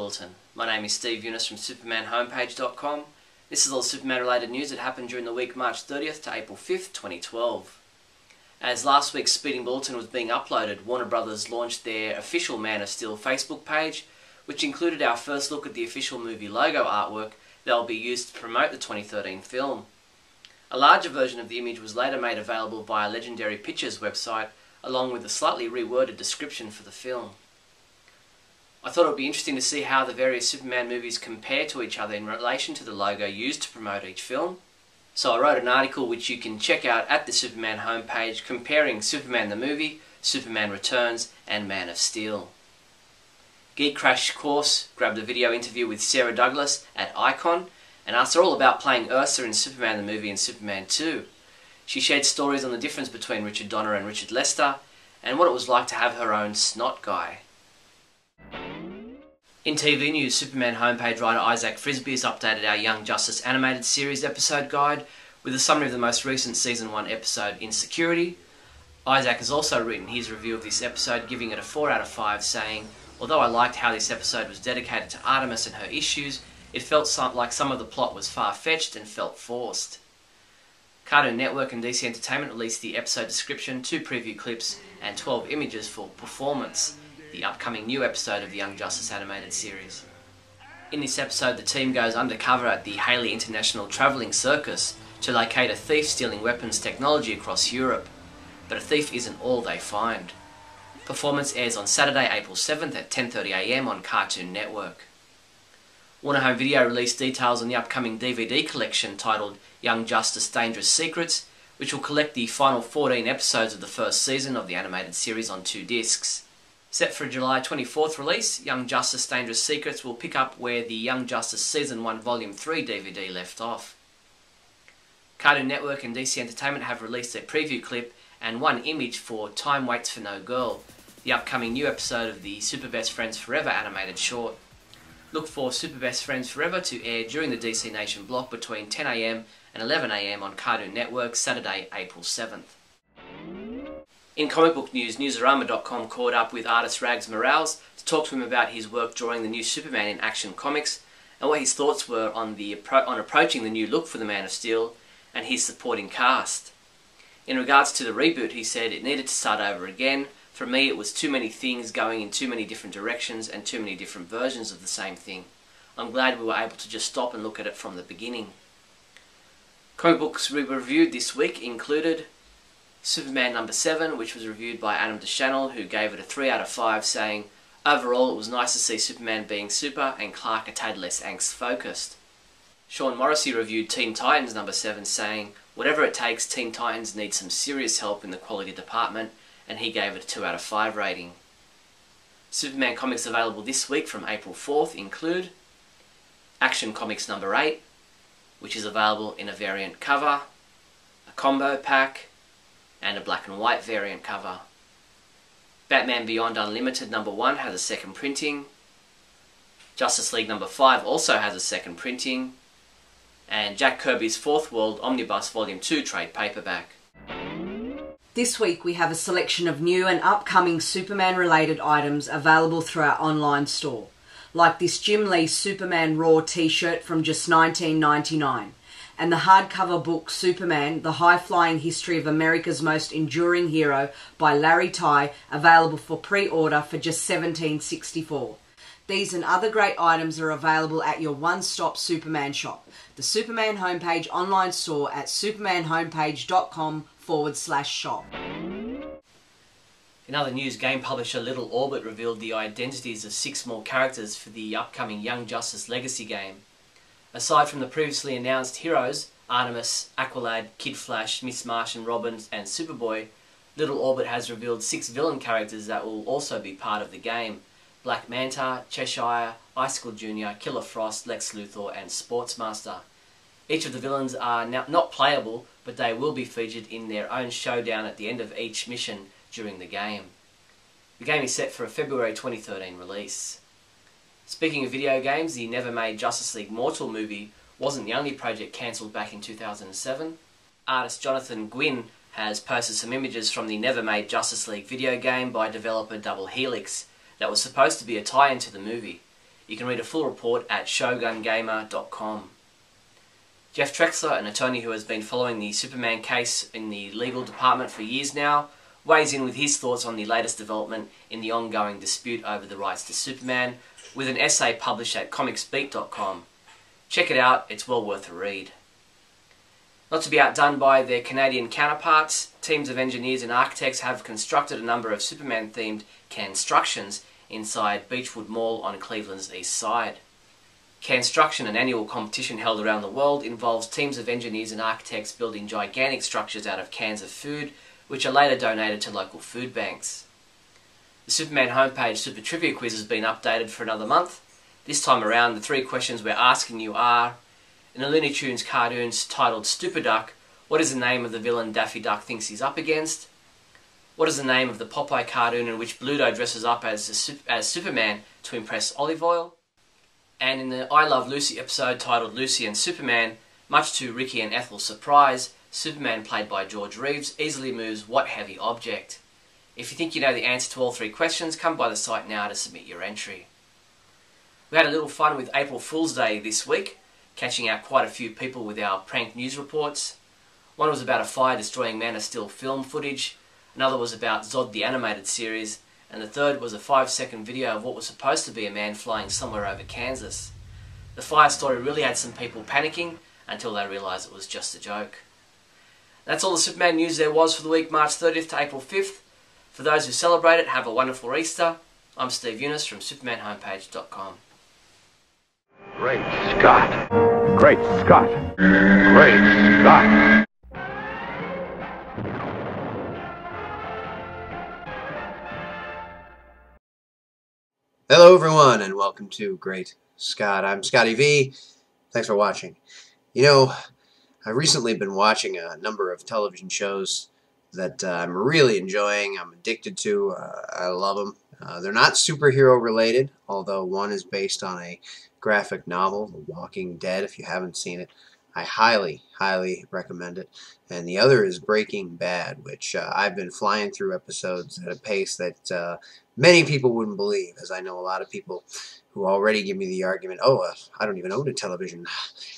Bulletin. My name is Steve Younis from SupermanHomepage.com. This is all Superman related news that happened during the week March 30th to April 5th, 2012. As last week's Speeding Bulletin was being uploaded, Warner Brothers launched their official Man of Steel Facebook page, which included our first look at the official movie logo artwork that will be used to promote the 2013 film. A larger version of the image was later made available via Legendary Pictures website, along with a slightly reworded description for the film. I thought it would be interesting to see how the various Superman movies compare to each other in relation to the logo used to promote each film. So I wrote an article which you can check out at the Superman homepage comparing Superman the movie, Superman Returns and Man of Steel. Geek Crash Course grabbed a video interview with Sarah Douglas at Icon and asked her all about playing Ursa in Superman the movie and Superman 2. She shared stories on the difference between Richard Donner and Richard Lester and what it was like to have her own snot guy. In TV news, Superman homepage writer Isaac Frisby has updated our Young Justice animated series episode guide with a summary of the most recent Season 1 episode, Insecurity. Isaac has also written his review of this episode, giving it a 4 out of 5, saying, "Although I liked how this episode was dedicated to Artemis and her issues, it felt like some of the plot was far-fetched and felt forced." Cartoon Network and DC Entertainment released the episode description, 2 preview clips and 12 images for Performance, the upcoming new episode of the Young Justice animated series. In this episode, the team goes undercover at the Haley International Travelling Circus to locate a thief stealing weapons technology across Europe. But a thief isn't all they find. Performance airs on Saturday, April 7th at 10:30 AM on Cartoon Network. Warner Home Video released details on the upcoming DVD collection titled Young Justice Dangerous Secrets, which will collect the final 14 episodes of the first season of the animated series on 2 discs. Set for a July 24th release, Young Justice Dangerous Secrets will pick up where the Young Justice Season 1 Volume 3 DVD left off. Cartoon Network and DC Entertainment have released a preview clip and 1 image for Time Waits for No Girl, the upcoming new episode of the Super Best Friends Forever animated short. Look for Super Best Friends Forever to air during the DC Nation block between 10 AM and 11 AM on Cartoon Network, Saturday, April 7th. In comic book news, Newsarama.com caught up with artist Rags Morales to talk to him about his work drawing the new Superman in Action Comics and what his thoughts were on approaching the new look for the Man of Steel and his supporting cast. In regards to the reboot, he said it needed to start over again. For me, it was too many things going in too many different directions and too many different versions of the same thing. I'm glad we were able to just stop and look at it from the beginning. Comic books we reviewed this week included Superman number 7, which was reviewed by Adam DeChanel, who gave it a 3 out of 5, saying, "Overall, it was nice to see Superman being super and Clark a tad less angst-focused." Sean Morrissey reviewed Teen Titans number 7, saying, "Whatever it takes, Teen Titans needs some serious help in the quality department," and he gave it a 2 out of 5 rating. Superman comics available this week from April 4th include Action Comics number 8, which is available in a variant cover, a combo pack, and a black and white variant cover. Batman Beyond Unlimited number 1 has a second printing. Justice League number 5 also has a second printing. And Jack Kirby's Fourth World Omnibus Volume 2 trade paperback. This week we have a selection of new and upcoming Superman related items available through our online store, like this Jim Lee Superman Raw t-shirt from just $19.99. And the hardcover book Superman, The High-Flying History of America's Most Enduring Hero by Larry Ty, available for pre-order for just $17.64. These and other great items are available at your one-stop Superman shop, the Superman Homepage online store at supermanhomepage.com/shop. In other news, game publisher Little Orbit revealed the identities of 6 more characters for the upcoming Young Justice Legacy game. Aside from the previously announced heroes, Artemis, Aqualad, Kid Flash, Miss Martian, Robin and Superboy, Little Orbit has revealed 6 villain characters that will also be part of the game: Black Manta, Cheshire, Icicle Jr., Killer Frost, Lex Luthor and Sportsmaster. Each of the villains are now not playable, but they will be featured in their own showdown at the end of each mission during the game. The game is set for a February 2013 release. Speaking of video games, the never-made Justice League Mortal movie wasn't the only project cancelled back in 2007. Artist Jonathan Gwynn has posted some images from the never-made Justice League video game by developer Double Helix that was supposed to be a tie-in to the movie. You can read a full report at shogungamer.com. Jeff Trexler, an attorney who has been following the Superman case in the legal department for years now, weighs in with his thoughts on the latest development in the ongoing dispute over the rights to Superman with an essay published at comicsbeat.com. Check it out, it's well worth a read. Not to be outdone by their Canadian counterparts, teams of engineers and architects have constructed a number of Superman-themed constructions inside Beechwood Mall on Cleveland's east side. Construction, an annual competition held around the world, involves teams of engineers and architects building gigantic structures out of cans of food, which are later donated to local food banks. The Superman homepage Super Trivia Quiz has been updated for another month. This time around, the 3 questions we're asking you are: in a Looney Tunes cartoon titled Stupid Duck, what is the name of the villain Daffy Duck thinks he's up against? What is the name of the Popeye cartoon in which Bluto dresses up as Superman to impress Olive Oil? And in the I Love Lucy episode titled Lucy and Superman, much to Ricky and Ethel's surprise, Superman, played by George Reeves, easily moves what heavy object? If you think you know the answer to all 3 questions, come by the site now to submit your entry. We had a little fun with April Fool's Day this week, catching out quite a few people with our prank news reports. One was about a fire destroying Man of Steel film footage, another was about Zod the animated series, and the third was a 5-second video of what was supposed to be a man flying somewhere over Kansas. The fire story really had some people panicking until they realised it was just a joke. That's all the Superman news there was for the week March 30th to April 5th. For those who celebrate it, have a wonderful Easter. I'm Steve Younis from supermanhomepage.com. Great Scott! Great Scott! Great Scott! Hello everyone and welcome to Great Scott. I'm Scotty V. Thanks for watching. You know, I've recently been watching a number of television shows that I'm really enjoying. I'm addicted to. I love them. They're not superhero related, although one is based on a graphic novel, The Walking Dead. If you haven't seen it, I highly, highly recommend it. And the other is Breaking Bad, which I've been flying through episodes at a pace that many people wouldn't believe, as I know a lot of people who already give me the argument, I don't even own a television.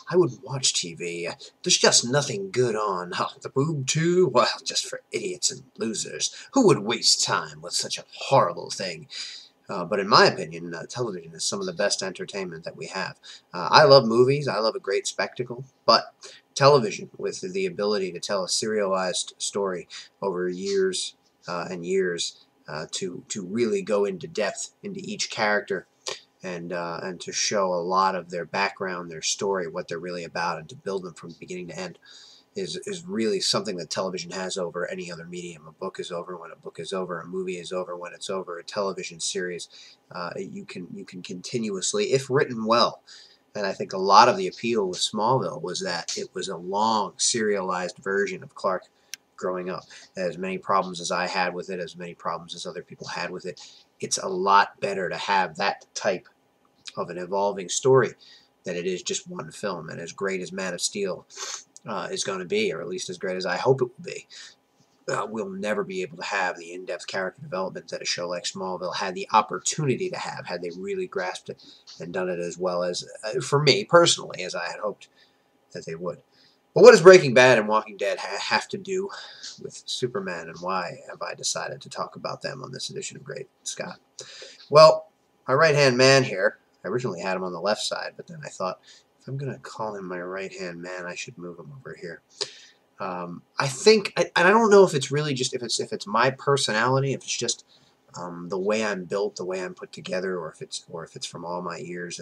I wouldn't watch TV. There's just nothing good on. Oh, the boob too? Well, just for idiots and losers. Who would waste time with such a horrible thing? But in my opinion, television is some of the best entertainment that we have. I love movies. I love a great spectacle. But television, with the ability to tell a serialized story over years and years, to really go into depth into each character and to show a lot of their background, their story, what they're really about, and to build them from beginning to end is really something that television has over any other medium. A book is over when a book is over. A movie is over when it's over. A television series, you can continuously, if written well. And I think a lot of the appeal with Smallville was that it was a long serialized version of Clark growing up. As many problems as I had with it, as many problems as other people had with it, it's a lot better to have that type of an evolving story than it is just one film. And as great as Man of Steel is going to be, or at least as great as I hope it will be, we'll never be able to have the in-depth character development that a show like Smallville had the opportunity to have, had they really grasped it and done it as well as, for me personally, as I had hoped that they would. But what does Breaking Bad and Walking Dead have to do with Superman, and why have I decided to talk about them on this edition of Great Scott? Well, my right-hand man here, I originally had him on the left side, but then I thought, if I'm going to call him my right-hand man, I should move him over here. I think, and I don't know if it's really just, if it's my personality, if it's just the way I'm built, the way I'm put together, or if it's from all my years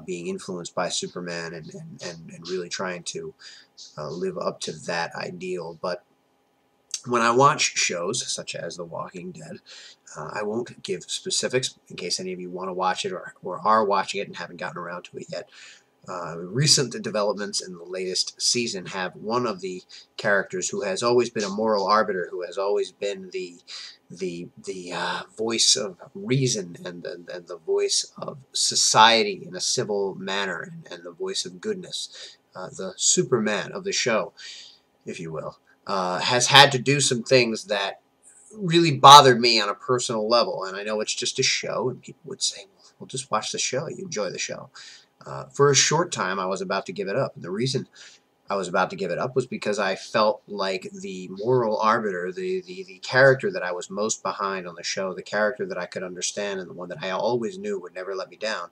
being influenced by Superman and really trying to live up to that ideal. But when I watch shows such as The Walking Dead, I won't give specifics in case any of you want to watch it or are watching it and haven't gotten around to it yet. Recent developments in the latest season have one of the characters who has always been a moral arbiter, who has always been the voice of reason and the voice of society in a civil manner, and the voice of goodness, the Superman of the show, if you will, has had to do some things that really bothered me on a personal level. And I know it's just a show, and people would say, well, well, just watch the show. You enjoy the show. For a short time, I was about to give it up. And the reason I was about to give it up was because I felt like the moral arbiter, the character that I was most behind on the show, the character that I could understand and the one that I always knew would never let me down,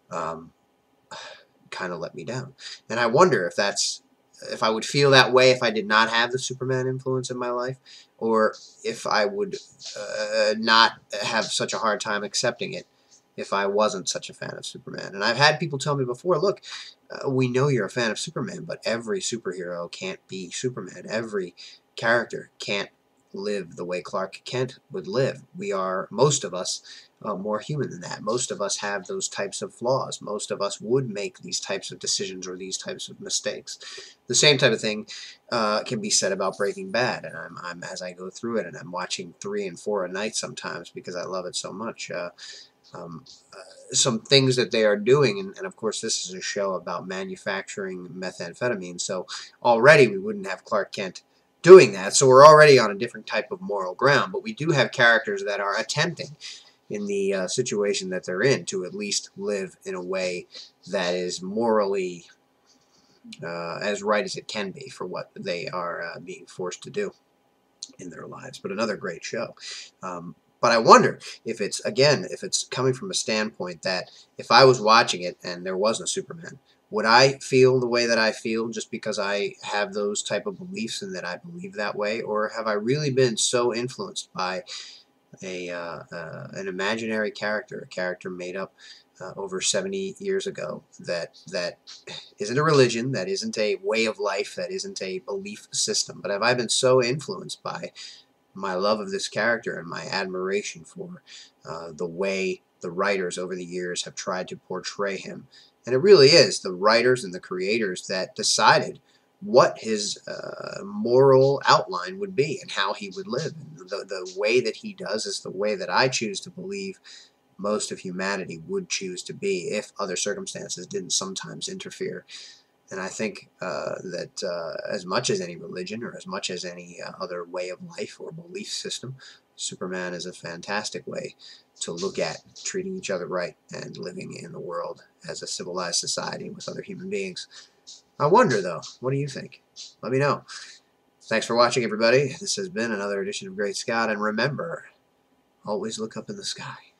kind of let me down. And I wonder if I would feel that way if I did not have the Superman influence in my life, or if I would not have such a hard time accepting it if I wasn't such a fan of Superman. And I've had people tell me before, look, we know you're a fan of Superman, but every superhero can't be Superman. Every character can't live the way Clark Kent would live. We are, most of us, more human than that. Most of us have those types of flaws. Most of us would make these types of decisions or these types of mistakes. The same type of thing can be said about Breaking Bad, and I'm as I go through it, and I'm watching 3 and 4 a night sometimes because I love it so much. Some things that they are doing, and of course this is a show about manufacturing methamphetamine, so already we wouldn't have Clark Kent doing that, so we're already on a different type of moral ground, but we do have characters that are attempting in the situation that they're in to at least live in a way that is morally as right as it can be for what they are being forced to do in their lives. But another great show. But I wonder if it's coming from a standpoint that if I was watching it and there wasn't a Superman, would I feel the way that I feel just because I have those type of beliefs and that I believe that way? Or have I really been so influenced by an imaginary character, a character made up over 70 years ago that isn't a religion, that isn't a way of life, that isn't a belief system? But have I been so influenced by my love of this character and my admiration for the way the writers over the years have tried to portray him? And it really is the writers and the creators that decided what his moral outline would be and how he would live. And the way that he does is the way that I choose to believe most of humanity would choose to be if other circumstances didn't sometimes interfere. And I think that as much as any religion or as much as any other way of life or belief system, Superman is a fantastic way to look at treating each other right and living in the world as a civilized society with other human beings. I wonder, though, what do you think? Let me know. Thanks for watching, everybody. This has been another edition of Great Scott, and remember, always look up in the sky.